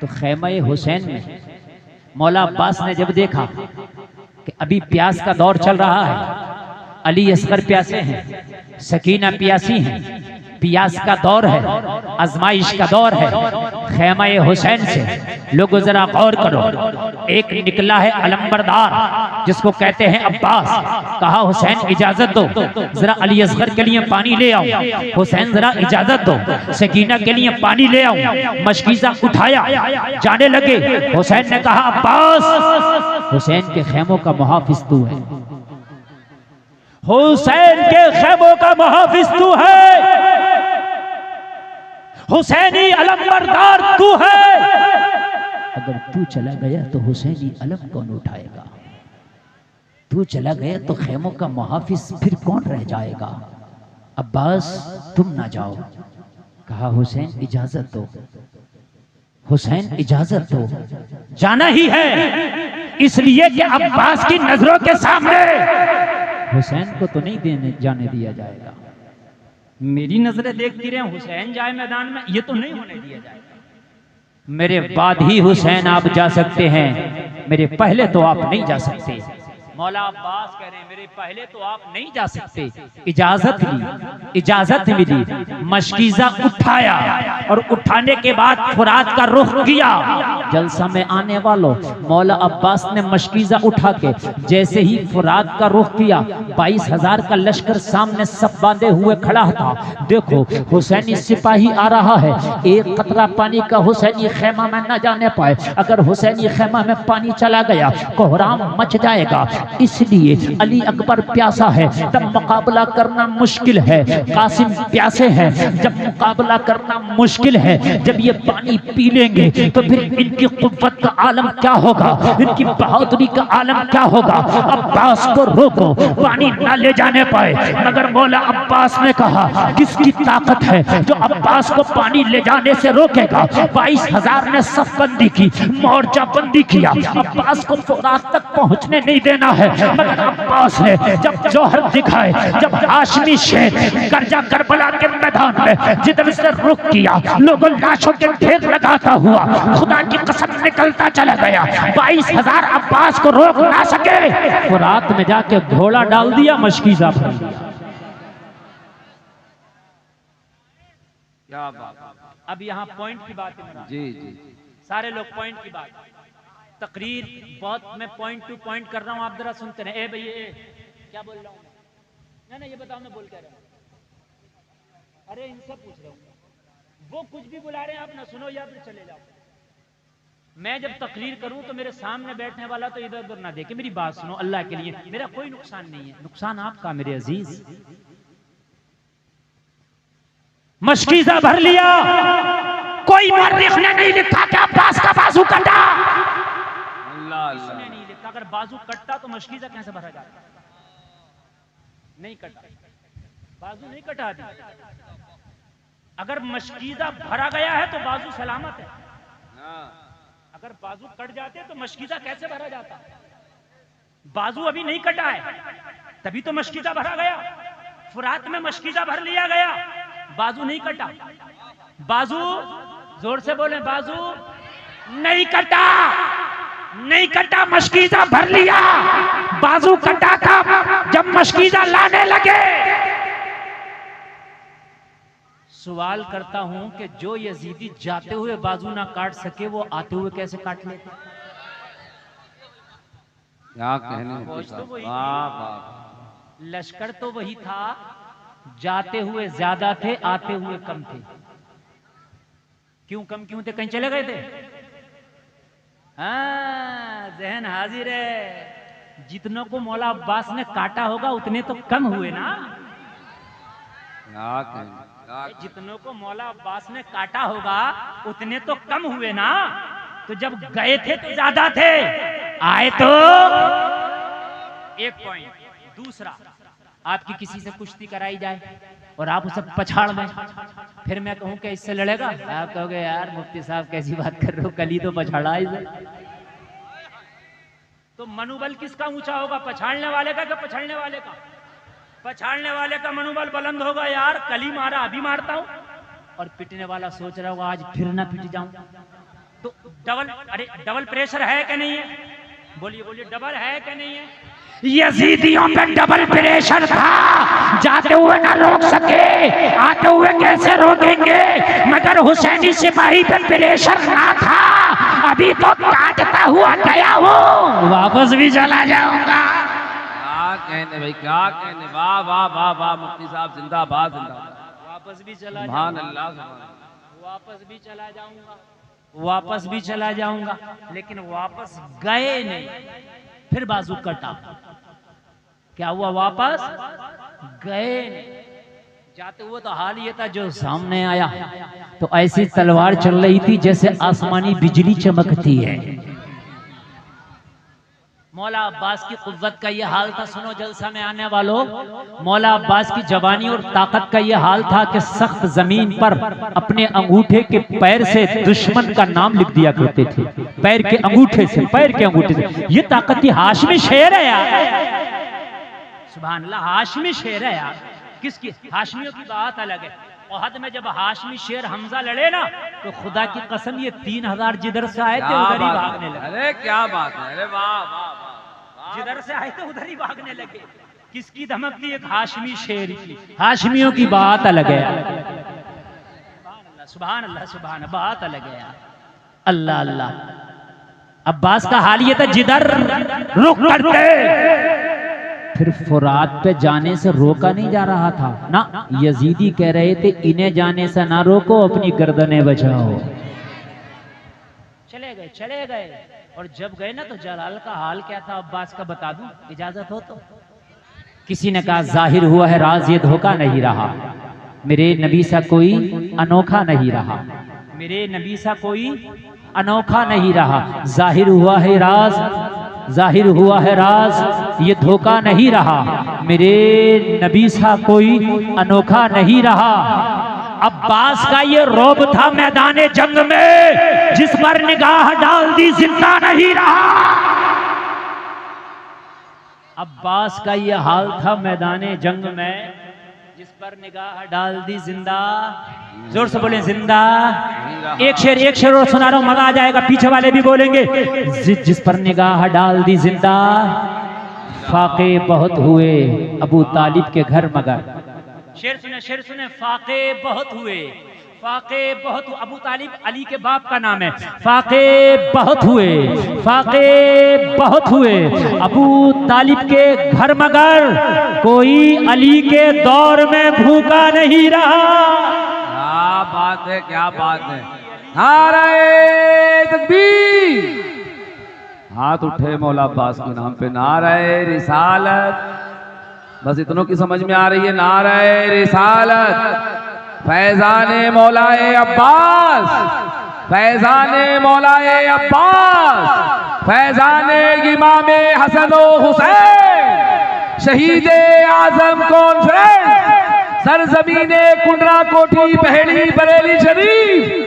तो खैमा हुसैन में मौला अब्बास ने जब देखा कि अभी प्यास का दौर चल रहा है, अली असगर प्यासे हैं, सकीना प्यासी हैं, प्यास का दौर है, आजमाइश का दौर है। खैमा हुसैन से लोगों जरा गौर करो, एक निकला है अलंबरदार जिसको कहते हैं अब्बास। कहा हुसैन इजाजत दो, जरा अली असगर के लिए पानी ले आओ। हुसैन जरा इजाजत दो, सकीना के लिए पानी ले आओ। मशकीज़ा उठाया, जाने लगे। हुसैन ने कहा अब्बास, हुसैन के खेमों का मुहाफिज तू है, हुसैन के खेमों का मुहाफिज तू है, हुसैनी अलंबरदार तू है। अगर तू चला गया तो हुसैनी अलम कौन उठाएगा? तू चला गया तो खेमों का मुहाफिज फिर कौन रह जाएगा? अब्बास तुम ना जाओ। कहा हुसैन इजाजत दो, हुसैन इजाजत दो, जाना ही है, इसलिए कि अब्बास की नजरों के सामने हुसैन को तो नहीं जाने दिया जाएगा। मेरी नजरें देखती रहे, हुसैन जाए मैदान में, ये तो नहीं होने दिया जाएगा। मेरे बाद ही हुसैन आप जा सकते हैं, मेरे पहले तो आप नहीं जा सकते। मौला अब्बास कह रहे हैं मेरे पहले तो आप नहीं जा सकते। इजाजत ली, इजाजत मिली, मशकीज़ा उठाया और उठाने के बाद फुरात का रुख किया। जलसा में आने वालों, मौला अब्बास ने मशकीज़ा उठा के जैसे ही फुरात का रुख किया, 22,000 का लश्कर सामने सब बांधे हुए खड़ा था। देखो हुसैनी सिपाही आ रहा है, एक कतरा पानी का हुसैनी खेमा में न जाने पाए। अगर हुसैनी खेमा में पानी चला गया कोहराम मच जाएगा, इसलिए अली अकबर प्यासा है, तब मुकाबला करना मुश्किल है। कासिम प्यासे हैं, जब मुकाबला करना मुश्किल है, जब ये पानी पी लेंगे तो फिर इनकी कुव्वत का आलम क्या होगा, इनकी बहादुरी का आलम क्या होगा। अब्बास को रोको, पानी ना ले जाने पाए। मगर मौला अब्बास ने कहा किसकी ताकत है जो अब्बास को पानी ले जाने से रोकेगा। 22,000 ने सफबंदी की, मोर्चा बंदी किया, अब्बास को फुरात तक पहुंचने नहीं देना है। मगर अब्बास ने जब जौहर दिखाए, जब हाशमी शेर करजा करबला के मैदान में जिधर से रुख किया, लोगों लाशों के ढेर लगाता हुआ खुदा की कसम निकलता चला गया। 22,000 अब्बास को रोक ना सके। फुरात में जाके घोड़ा डाल दिया, मशकीज़ा भर दिया। क्या बात। अब यहाँ पॉइंट की बात है जी जी, सारे लोग पॉइंट की बात। तकरीर बहुत मैं पॉइंट टू पॉइंट कर रहा हूँ, आप जरा सुनते रहे। ए भैया क्या बोल रहा हूँ ना, ये बताओ मैं बोल क्या रहा हूँ? अरे इनसे पूछ रहा हूँ, वो कुछ भी बुला रहे हैं, आप ना सुनो या फिर चले जाओ। मैं जब तकरीर करूं तो मेरे सामने बैठने वाला तो इधर उधर ना देखे, मेरी बात सुनो अल्लाह के लिए। मेरा कोई नुकसान नहीं है, नुकसान आपका मेरे अजीज। मशकीज़ा भर लिया, कोई मौर्रिख ने नहीं लिखा कि अब्बास का बाजू कटा, नहीं लिखा। अगर बाजू कटता तो मशकीज़ा कैसे भरा जाता? नहीं कटा, बाजू नहीं कटा दी। अगर मशकीज़ा भरा गया है तो बाजू सलामत है। अगर बाजू कट जाते तो मशकीज़ा कैसे भरा जाता? बाजू अभी नहीं कटा है, तभी तो मशकीज़ा भरा गया। फुरात में मशकीज़ा भर लिया गया, बाजू नहीं कटा। बाजू जोर से बोले, बाजू नहीं कटा, नहीं कटा, मशकीज़ा भर लिया। बाजू कटा था जब मशकीज़ा लाने लगे। सवाल करता हूं कि जो यजीदी जाते हुए बाजू ना काट सके, वो आते हुए कैसे काट लेते? क्या कहने, लश्कर तो वही था, जाते हुए ज्यादा थे, आते हुए कम थे। क्यों कम क्यों थे? कहीं चले गए थे? हाँ, जहन हाजिर है। जितनों को मौला अब्बास ने काटा होगा उतने तो कम हुए ना। जितनों को मौला अब्बास ने काटा होगा उतने तो कम हुए ना। तो जब गए थे तो ज्यादा थे, आए तो एक पॉइंट। दूसरा, आपकी किसी से कुश्ती कराई जाए और आप उसे पछाड़ दें, फिर मैं कहूं कि इससे लड़ेगा? आप कहोगे यार मुफ्ती साहब कैसी बात कर रहे हो, कल ही तो पछाड़ा इसे। तो मनोबल किसका ऊंचा होगा, पछाड़ने वाले का कि पछाड़ने वाले का? पछाड़ने वाले का मनोबल बुलंद होगा, यार कल ही मारा अभी मारता हूं। और पिटने वाला सोच रहा होगा आज फिर ना पिट जाऊं। तो डबल प्रेशर है कि नहीं है? बोलिए बोलिए, डबल है कि नहीं है? यजीदियों पे डबल प्रेशर था, जाते हुए ना रोक सके, आते हुए कैसे रोकेंगे? मगर हुसैनी सिपाही पे प्रेशर ना था। अभी तो काटता हुआ गया हूँ, वापस भी चला जाऊंगा। क्या कहने भाई, क्या कहने, वाह वाह वाह वाह, मुफ्ती साहब जिंदाबाद जिंदाबाद। वापस भी चला सुभान जाऊंगा, अल्लाह, सुभान अल्लाह। वापस भी चला जाऊंगा, वापस भी चला जाऊंगा, लेकिन वापस गए नहीं। फिर बाजू कटा, क्या हुआ? वापस गए नहीं। जाते हुए तो हाल ये था, जो सामने आया तो ऐसी तलवार चल रही थी जैसे आसमानी बिजली चमकती है। मौला अब्बास की कुव्वत का ये हाल था। सुनो जलसा में आने वालों, मौला अब्बास की जवानी और ताकत का ये हाल था कि सख्त जमीन पर अपने अंगूठे के पैर से दुश्मन का नाम लिख दिया करते थे। पैर के अंगूठे से, पैर के अंगूठे से। ये ताकत थी। हाशमी शेर है यार, सुभान अल्लाह, हाशमी शेर है यार। किसकी? हाशमियों की बात अलग है। ओहद में जब हाशमी शेर हमजा लड़े ना, तो खुदा की कसम ये 3000 जिधर से आए थे उधर ही भागने लगे। अरे क्या बात है, अरे वाह वाह वाह, जिधर से आए थे उधर ही भागने लगे। किसकी धमक थी? एक हाशमी शेर की। हाशमियों की बात अलग है, सुभान अल्लाह सुभान अल्लाह, बात अलग है यार। अल्लाह अल्लाह। अब्बास का हाल ये था, जिधर रुक करते फिर फुरात पे जाने से रोका नहीं जा रहा था ना। यजीदी कह रहे थे इन्हें जाने से ना रोको, अपनी गर्दनें बचाओ। चले गए। और जब गए ना, तो जलाल का हाल क्या था अब्बास का बता दूं, इजाजत हो तो? किसी ने कहा जाहिर हुआ है राज ये धोखा नहीं रहा, मेरे नबी सा कोई अनोखा नहीं रहा, मेरे नबी सा कोई अनोखा नहीं रहा। जाहिर हुआ है राज, जाहिर हुआ है राज ये धोखा नहीं रहा, मेरे नबी सा कोई अनोखा नहीं रहा। अब्बास का ये रौब था मैदाने जंग में, जिस पर निगाह डाल दी जिंदा नहीं रहा। अब्बास का ये हाल था मैदाने जंग में, जिस पर निगाह डाल दी जिंदा, जोर से बोले जिंदा। एक शेर और सुना रहा हूं, मजा आ जाएगा, पीछे वाले भी बोलेंगे। जिस पर निगाह डाल दी जिंदा, फाके बहुत हुए अबू तालिब के घर मगर। शेर सुने, फाके बहुत हुए, फाके बहुत, अबू तालिब अली के बाप का नाम है। फाके बहुत हुए, फाके बहुत हुए अबू तालिब के घर मगर, कोई अली के दौर में भूखा नहीं रहा। क्या बात है, क्या बात है। नारे तकबीर, हाथ उठे मौला अब्बास के नाम पे। नारे रिसालत, बस इतनों की समझ में आ रही है। नारे रिसालत, फैजाने मौलाए अब्बास, फैजाने मौलाए अब्बास, फैजाने इमामे हसन व हुसैन, शहीदे आजम कॉन्फ्रेंस, सरजमीने कुंडरा कोठी पहली बरेली शरीफ।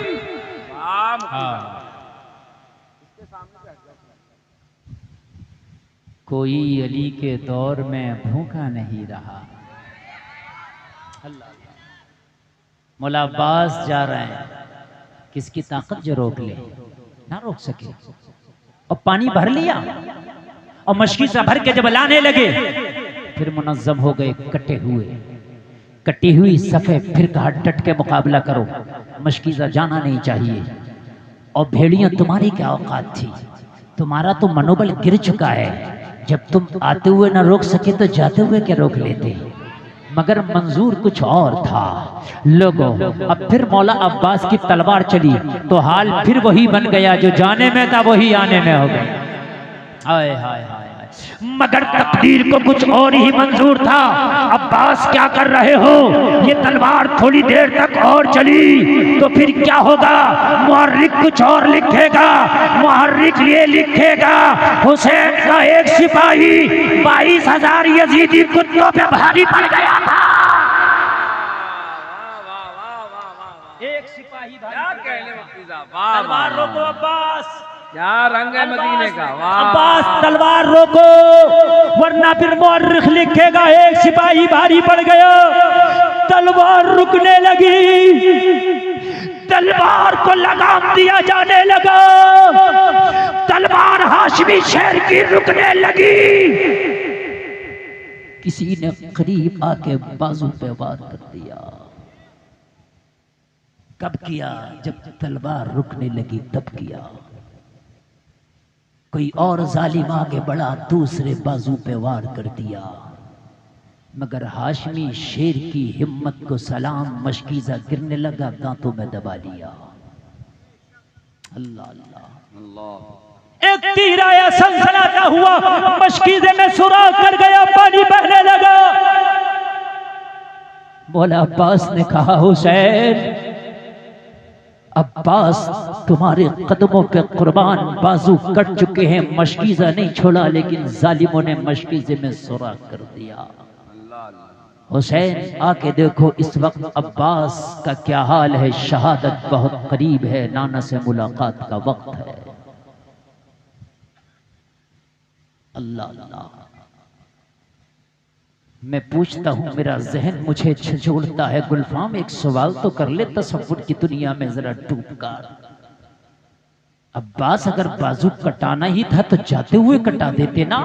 कोई अली के दौर में भूखा नहीं रहा। अल्लाह, मौला अब्बास जा रहे हैं, किसकी ताकत जो रोक ले? ना रोक सके। और पानी भर लिया और मशकी से भर के जब लाने लगे, फिर मुनज्जम हो गए कटे हुए, कटी हुई सफ़े। फिर कहा डट के मुकाबला करो, मशकीज़ा जाना नहीं चाहिए। और भेड़ियां तुम्हारी क्या औकात थी, तुम्हारा तो मनोबल गिर चुका है। जब तुम आते हुए ना रोक सके तो जाते हुए क्या रोक लेते? मगर मंजूर कुछ और था लोगों। अब फिर मौला अब्बास की तलवार चली तो हाल फिर वही बन गया, जो जाने में था वही आने में हो गया। हाय हाय हाय। मगर तकदीर को कुछ और ही मंजूर था। अब्बास क्या कर रहे हो? ये तलवार थोड़ी देर तक और चली तो फिर क्या होगा? मुहर्रिक कुछ और लिखेगा। मुहर्रिक ये लिखेगा, हुसैन का एक सिपाही 22,000 यजीदी कुत्तों पे भारी पड़ गया था। एक सिपाही तलवार रोको अब्बास, क्या रंग है मदीने का। अब्बास तलवार रोको, वरना फिर मुअर्रिख लिखेगा एक सिपाही भारी पड़ गया। तलवार रुकने लगी, तलवार को लगाम दिया जाने लगा। तलवार हाशमी शेर की रुकने लगी। किसी ने करीब आके बाजू पे वार कर दिया। कब किया? जब तलवार रुकने लगी तब किया। कोई और जालिम आगे बढ़ा, दूसरे बाजू पे वार कर दिया, मगर हाशमी शेर की हिम्मत को सलाम मशकीज़ा गिरने लगा, दांतों में दबा लिया। अल्लाह अल्लाह अल्लाह। एक तीर आया, सनसनाता हुआ, मशकीज़े में सुराख कर गया, पानी बहने लगा। मौला अब्बास ने कहा, हुसैन, अब्बास तुम्हारे कदमों पे कुर्बान, बाजू कट चुके हैं, मशकीज़ा नहीं छोड़ा, लेकिन जालिमों ने मशकीज़े में सुराख कर दिया। हुसैन आके देखो इस वक्त अब्बास का क्या हाल है। शहादत बहुत करीब है, नाना से मुलाकात का वक्त है। अल्लाह अल्लाह। मैं पूछता हूं, मेरा जहन मुझे झंझोड़ता है। गुलफाम एक सवाल तो कर ले, तसव्वुर की दुनिया में जरा डूब कर। अब्बास अगर बाजू कटाना ही था तो जाते हुए कटा देते ना।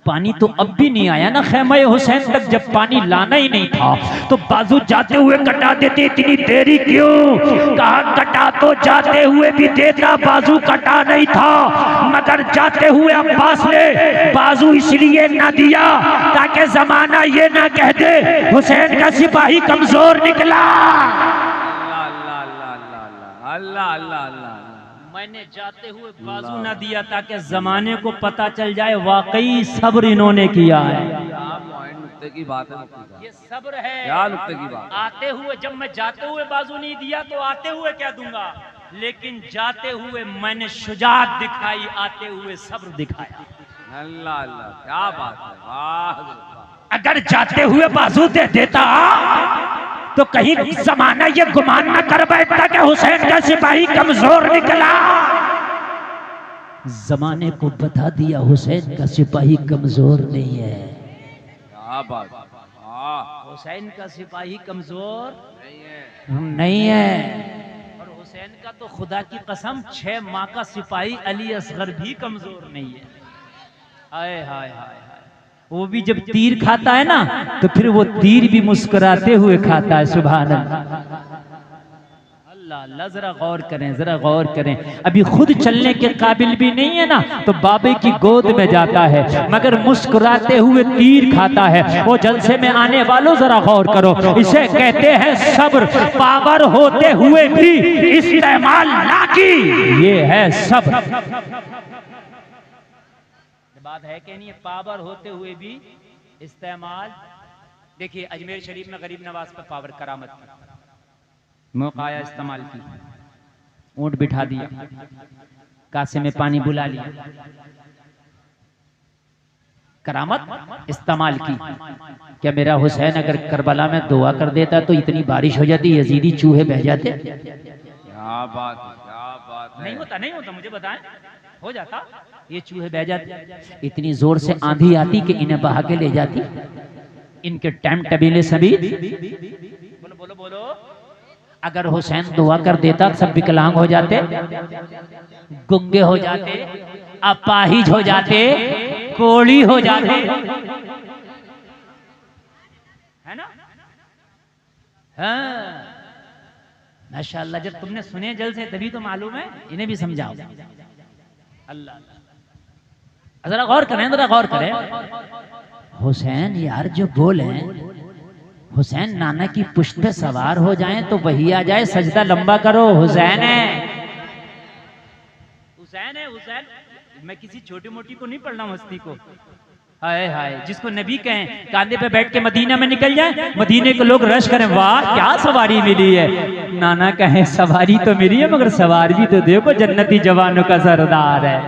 पानी तो अब भी नहीं आया ना खैमा हुसैन तक। जब पानी लाना ही नहीं था तो बाजू जाते हुए कटा देते, इतनी देरी क्यों? कहा कटा तो जाते हुए भी देता, बाजू कटा नहीं था, मगर जाते हुए अब्बास ने बाजू इसलिए ना दिया ताकि जमाना ये ना कह दे हुसैन का सिपाही कमजोर निकला। अल्लाह अल्लाह अल्लाह। मैंने जाते हुए बाजू ना दिया ताकि जमाने को पता चल जाए वाकई सब्र इन्होंने किया है। नुक्ते की बात है, ये सब्र है। क्या नुक्ते की बात? आते हुए, जब मैं जाते हुए बाजू नहीं दिया तो आते हुए क्या दूंगा, लेकिन जाते हुए मैंने शुजाअत दिखाई, आते हुए सब्र दिखाया। अल्लाह अल्लाह, क्या बात है, वाह। अगर जाते हुए बाजू दे देता तो कहीं जमाना ये गुमान न कर बैठता कि हुसैन का सिपाही कमजोर निकला। जमाने को बता दिया हुसैन का सिपाही कमजोर नहीं है। क्या बात, हुसैन का सिपाही कमजोर नहीं है। और हुसैन का तो खुदा की कसम 6 माह का सिपाही अली असगर भी कमजोर नहीं है। हाय हाय हाय। वो भी जब तीर खाता है ना तो फिर वो तीर भी मुस्कुराते हुए खाता है। सुभान अल्लाह अल्लाह। जरा गौर करें, जरा गौर करें। अभी खुद चलने के काबिल भी नहीं है ना तो बाबे की गोद में जाता है, मगर मुस्कुराते हुए तीर खाता है। वो जलसे में आने वालों जरा गौर करो, इसे कहते हैं सब्र। पावर होते हुए भी इस्तेमाल ना की, ये है सब्र। बात है कि नहीं? पावर होते हुए भी इस्तेमाल। देखिए अजमेर शरीफ में गरीब नवाज पर पावर करामत की, मौका आया इस्तेमाल की, ऊंट बिठा दिया, कासे में पानी बुला लिया, करामत इस्तेमाल की। क्या मेरा हुसैन अगर करबला में दुआ कर देता तो इतनी बारिश हो जाती, यजीदी चूहे बह जाते? क्या बात है, क्या बात है। नहीं होता, नहीं होता, मुझे बताएं, हो जाता? ये चूहे बह जाते। इतनी जोर से आंधी आती कि इन्हें बहा के ले जाती। इनके टाइम टबीले सभी बोलो बोलो बोलो। अगर हुसैन दुआ कर देता सब विकलांग हो जाते, गुंगे हो जाते, अपाहिज हो जाते, कोड़ी हो जाते, है ना? हाँ माशाअल्लाह। जब तुमने सुने जल से तभी तो मालूम है, इन्हें भी समझाओ। अल्लाह जरा गौर करें, जरा गौर करें। हुसैन यार जो बोले, हुसैन नाना की पुश्त पे सवार हो जाएं तो वही आ जाए, सजदा लंबा करो, हुसैन है, हुसैन है, हुसैन। मैं किसी छोटी मोटी को नहीं पढ़ना मस्ती को। हाय हाय, जिसको नबी कहें कांधे पे बैठ के मदीना में निकल जाए, मदीने के लोग रश करें, वाह क्या सवारी मिली है। नाना कहें सवारी तो मिली है मगर सवार भी तो देखो, जन्नती जवानों का सरदार है।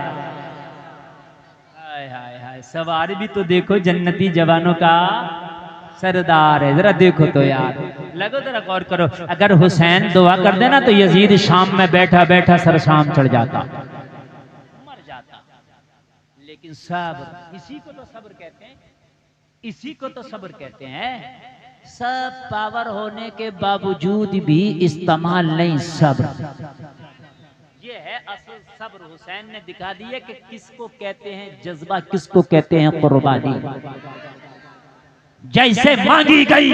हाय हाय हाय, सवार भी तो देखो, जन्नती जवानों का सरदार है। जरा देखो तो यार, लगो जरा गौर करो। अगर हुसैन दुआ कर देना तो यजीद शाम में बैठा बैठा सर शाम चढ़ जाता, मर जाता। लेकिन सब्र, इसी को तो सब्र कहते हैं, इसी को तो सब्र कहते हैं। सब पावर होने के बावजूद भी इस्तेमाल नहीं सब्र। ये है असल सब्र। हुसैन ने दिखा दिया कि किसको कहते हैं जज्बा, किसको कहते हैं कुर्बानी। जैसे मांगी गई,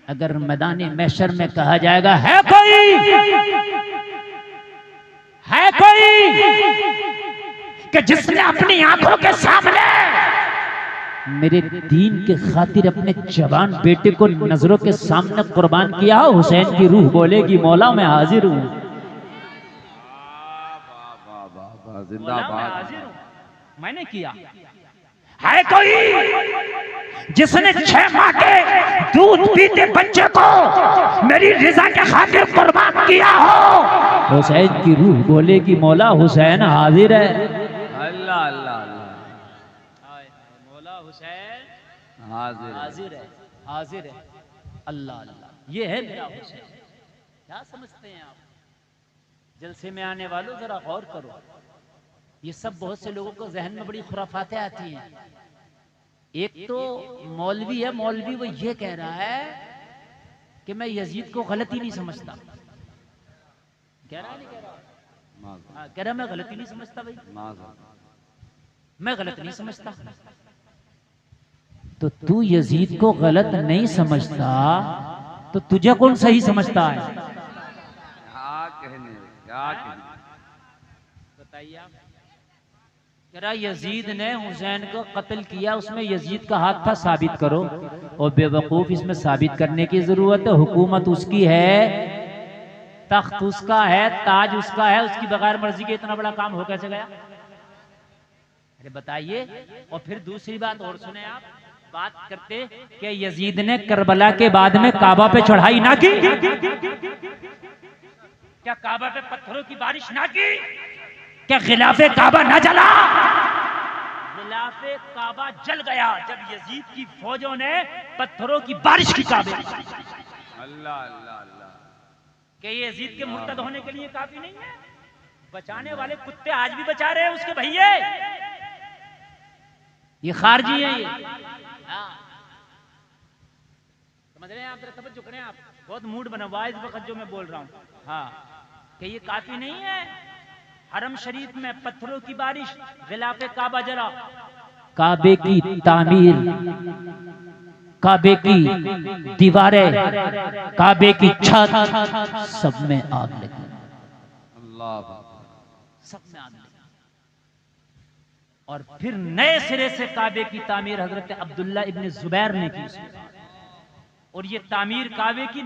अगर मैदान महशर में कहा जाएगा है कोई कि जिसने अपनी आंखों के सामने मेरे दीन के खातिर अपने जवान बेटे को नजरों के सामने कुर्बान किया, हुसैन की रूह बोलेगी मौला मैं हाजिर हूं। जिंदाबाद। मैंने किया। है कोई जिसने 6 माह के दूध पीते बच्चे को मेरी रजा के खातिर कुर्बान किया हो? हुसैन की रूह बोलेगी मौला हुसैन हाजिर है। अल्लाह अल्लाह अल्लाह, मौला हुसैन हाजिर हाजिर है, हाजिर है। अल्लाह अल्लाह, ये है मेरा हुसैन। क्या समझते हैं आप? जलसे में आने वालों जरा गौर करो। ये सब बहुत से लोगों को जहन में बड़ी खुराफातें आती हैं। एक तो मौलवी है, मौलवी वो ये कह रहा है कि मैं यजीद को गलत ही नहीं समझता। कह रहा है नहीं कह रहा? हाँ, कह रहा मैं गलत ही नहीं समझता भाई, मैं गलत नहीं समझता। तो तू यजीद को गलत नहीं समझता तो तुझे कौन सही समझता है? क्या कहने बताइए आप। यजीद ने हुसैन को कत्ल किया, उसमें यजीद का हाथ था, साबित करो। और बेवकूफ, इसमें साबित करने की जरूरत है? हुकूमत उसकी है, तख्त उसका है, ताज उसका है, उसकी बगैर मर्जी के इतना बड़ा काम हो कैसे गया? अरे बताइए। और फिर दूसरी बात और सुने आप, बात करते कि यजीद ने करबला के बाद में काबा पे चढ़ाई ना की? क्या काबा पे पत्थरों की बारिश ना की? क्या खिलाफे काबा ना जला? खिलाफे काबा जल गया जब यजीद की फौजों ने पत्थरों की बारिश की काबे। अल्लाह अल्लाह अल्लाह। क्या ये यजीद के मुर्तद होने के लिए काफी नहीं है? बचाने वाले कुत्ते आज भी बचा रहे हैं उसके भैये। ये खारजी है ये। समझ रहे हैं आप? जरा तवज्जो करें आप। बहुत मूड बना हुआ है इस वक्त जो मैं बोल रहा हूँ। हाँ, कि ये काफी नहीं है? हरम शरीफ में पत्थरों की बारिश, गिलाफे काबा जला, काबे की तामीर, काबे की दीवारें, काबे की छत, सब में आग लगी। अल्लाह, सब में आग लगी। और फिर नए सिरे से काबे की तामीर हजरत अब्दुल्ला इब्न जुबैर ने की। और ये तामीर काबे की